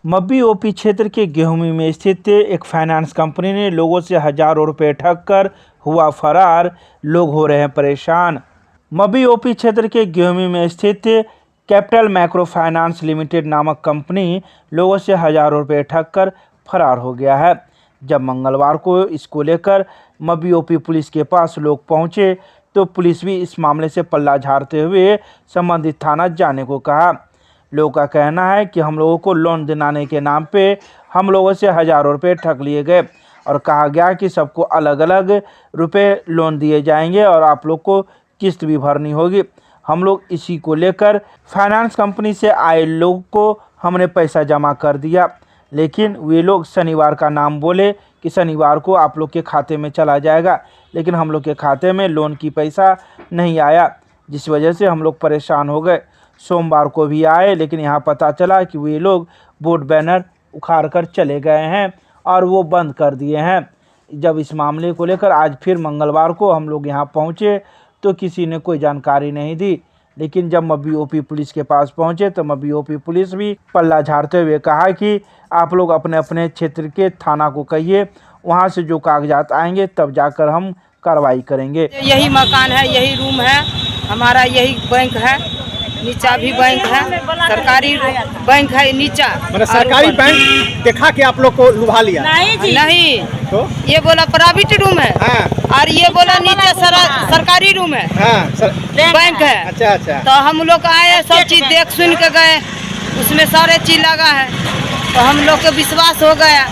Mabbi OP क्षेत्र के गेहूमी में स्थित एक फाइनेंस कंपनी ने लोगों से हजारों रुपए ठग कर हुआ फरार। लोग हो रहे हैं परेशान। मब्बी ओपी क्षेत्र के गेहूमी में स्थित कैपिटल माइक्रो फाइनेंस लिमिटेड नामक कंपनी लोगों से हजारों रुपए ठग कर फरार हो गया है। जब मंगलवार को इसको लेकर मब्बी ओपी पुलिस के पास लोग पहुंचे तो पुलिस भी इस मामले से पल्ला झाड़ते हुए संबंधित थाना जाने को कहा। लोगों का कहना है कि हम लोगों को लोन दिलाने के नाम पे हम लोगों से हजारों रुपए ठग लिए गए और कहा गया कि सबको अलग अलग रुपए लोन दिए जाएंगे और आप लोग को किस्त भी भरनी होगी। हम लोग इसी को लेकर फाइनेंस कंपनी से आए लोग को हमने पैसा जमा कर दिया, लेकिन वे लोग शनिवार का नाम बोले कि शनिवार को आप लोग के खाते में चला जाएगा, लेकिन हम लोग के खाते में लोन की पैसा नहीं आया, जिस वजह से हम लोग परेशान हो गए। सोमवार को भी आए, लेकिन यहाँ पता चला कि वे लोग बोर्ड बैनर उखाड़ कर चले गए हैं और वो बंद कर दिए हैं। जब इस मामले को लेकर आज फिर मंगलवार को हम लोग यहाँ पहुँचे तो किसी ने कोई जानकारी नहीं दी, लेकिन जब मब्बी ओपी पुलिस के पास पहुँचे तो मब्बी ओपी पुलिस भी पल्ला झाड़ते हुए कहा कि आप लोग अपने अपने क्षेत्र के थाना को कहिए, वहाँ से जो कागजात आएंगे तब जाकर हम कार्रवाई करेंगे। यही मकान है, यही रूम है हमारा, यही बैंक है, नीचा भी बैंक है, सरकारी बैंक है नीचा। मतलब सरकारी बैंक देखा कि आप लोग को लुभा लिया? नहीं तो ये बोला प्राइवेट रूम है। हाँ। और ये बोला नीचे सरकारी रूम है। हाँ, बैंक है। अच्छा अच्छा। तो हम लोग आए, सब चीज देख सुन के गए, उसमें सारे चीज लगा है, तो हम लोग को विश्वास हो गया,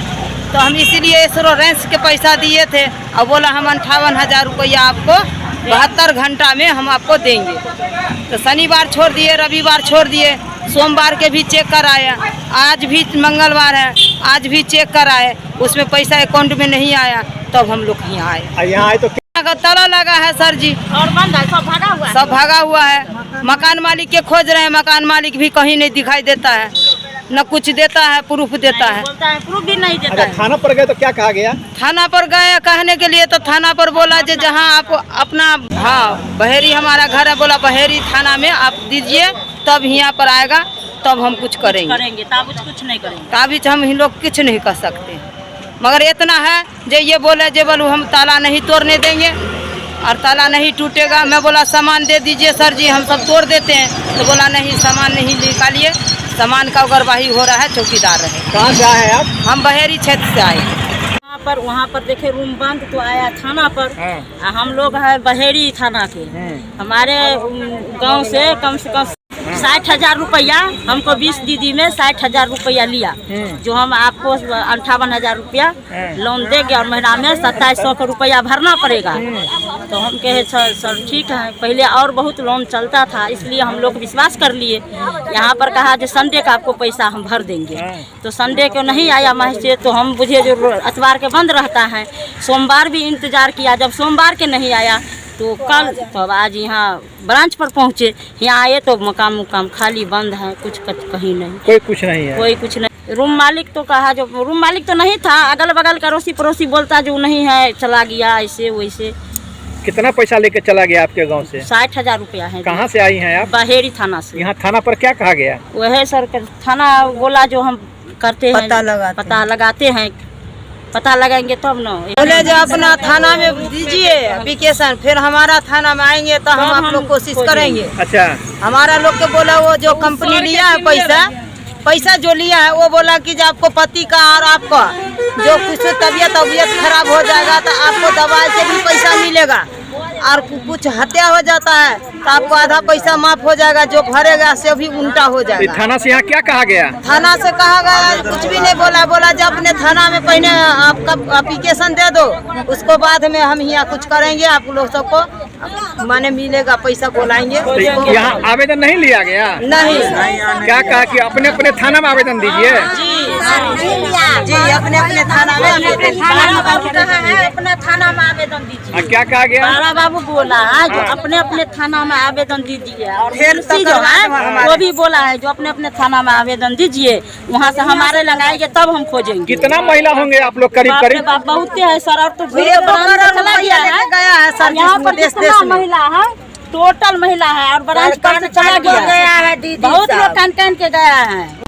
तो हम इसीलिए इंश्योरेंस के पैसा दिए थे और बोला हम 58,000 रुपया आपको 72 घंटा में हम आपको देंगे। तो शनिवार छोड़ दिए, रविवार छोड़ दिए, सोमवार के भी चेक कराया, आज भी मंगलवार है, आज भी चेक कराए, उसमें पैसा अकाउंट में नहीं आया, तब हम लोग यहाँ आए। यहाँ आए तो ताला लगा है सर जी, और बंद है, सब भागा हुआ है। मकान मालिक के खोज रहे हैं, मकान मालिक भी कहीं नहीं दिखाई देता है, न कुछ देता है, प्रूफ देता है, प्रूफ भी नहीं देता है। थाना पर गए तो क्या कहा गया? थाना पर गए कहने के लिए, तो थाना पर बोला जो जहाँ आप अपना, हाँ बहेरी हमारा घर है, बोला बहेरी थाना में आप दीजिए, तब यहाँ पर आएगा, तब हम कुछ करेंगे। ताबीज कुछ नहीं करेंगे, ताबीज हम लोग कुछ नहीं कर सकते, मगर इतना है जो ये बोले जे बोलू हम ताला नहीं तोड़ने देंगे और ताला नहीं टूटेगा। मैं बोला सामान दे दीजिए सर जी, हम सब तोड़ देते हैं, तो बोला नहीं सामान नहीं निकालिए, सामान का उगरवाही हो रहा है, चौकीदार रहे। कहाँ से आए आप? हम बहेरी क्षेत्र से आए। वहाँ पर देखे रूम बंद, तो आया थाना पर। हम लोग है बहेरी थाना के। हमारे गांव से कम 60,000 रुपया, हमको 20 दीदी में 60,000 रुपया लिया, जो हम आपको 58,000 रुपया लोन देंगे और महीना में 2700 रुपया भरना पड़ेगा। तो हम कहे सर ठीक है, पहले और बहुत लोन चलता था, इसलिए हम लोग विश्वास कर लिए। यहाँ पर कहा जो संडे का आपको पैसा हम भर देंगे, तो संडे को नहीं आया महज से, तो हम बुझे जो अतवार के बंद रहता है, सोमवार भी इंतजार किया, जब सोमवार के नहीं आया तो कल, तो आज यहाँ ब्रांच पर पहुँचे, यहाँ आए तो मकाम खाली बंद है, कुछ कहीं नहीं, कोई कुछ नहीं है, कोई कुछ नहीं। रूम मालिक तो कहा, जो रूम मालिक तो नहीं था, अगल बगल का अड़ोसी पड़ोसी बोलता जो नहीं है, चला गया ऐसे वैसे। कितना पैसा लेकर चला गया आपके गांव से? 60,000 रुपया है। कहाँ से आई हैं आप? बहेरी थाना से। यहाँ थाना पर क्या कहा गया? वह सर थाना बोला जो हम करते हैं, पता लगाते हैं, पता लगाएंगे तब ना। बोले जो अपना थाना में दीजिए एप्लीकेशन, फिर हमारा थाना में आएंगे तो हम आप लोग कोशिश करेंगे। अच्छा, हमारा लोग के बोला वो जो कंपनी लिया है पैसा जो लिया है, वो बोला कि जब आपको पति का और आपका जो कुछ तबीयत खराब हो जाएगा तो आपको दवाई से भी पैसा मिलेगा, और कुछ हत्या हो जाता है तो आपको आधा पैसा माफ हो जाएगा, जो भरेगा से भी उल्टा हो जाएगा। थाना से यहाँ क्या कहा गया? थाना से कहा गया कुछ भी नहीं बोला जब अपने थाना में पहले आपका एप्लीकेशन दे दो, उसको बाद में हम यहाँ कुछ करेंगे, आप लोग सबको माने मिलेगा पैसा बोलाएंगे। तो यहाँ आवेदन नहीं लिया गया? नहीं। क्या कहा कि अपने अपने थाना में आवेदन दीजिए? जी अपने अपने थाना में, अपने थाना में आवेदन दीजिए। क्या कहा गया? बड़ा बाबू बोला है जो अपने अपने थाना में आवेदन दीजिए, और जो है वो भी बोला है जो अपने अपने थाना में आवेदन दीजिए, वहाँ से हमारे लगाएंगे तब हम खोजेंगे। कितना महिला होंगे आप लोग? करीब बहुत है सर, और तो चला गया है सर, यहाँ पर जितना महिला है टोटल महिला है, और ब्रांच पर से चला गया है, बहुत लोग कान के गया है।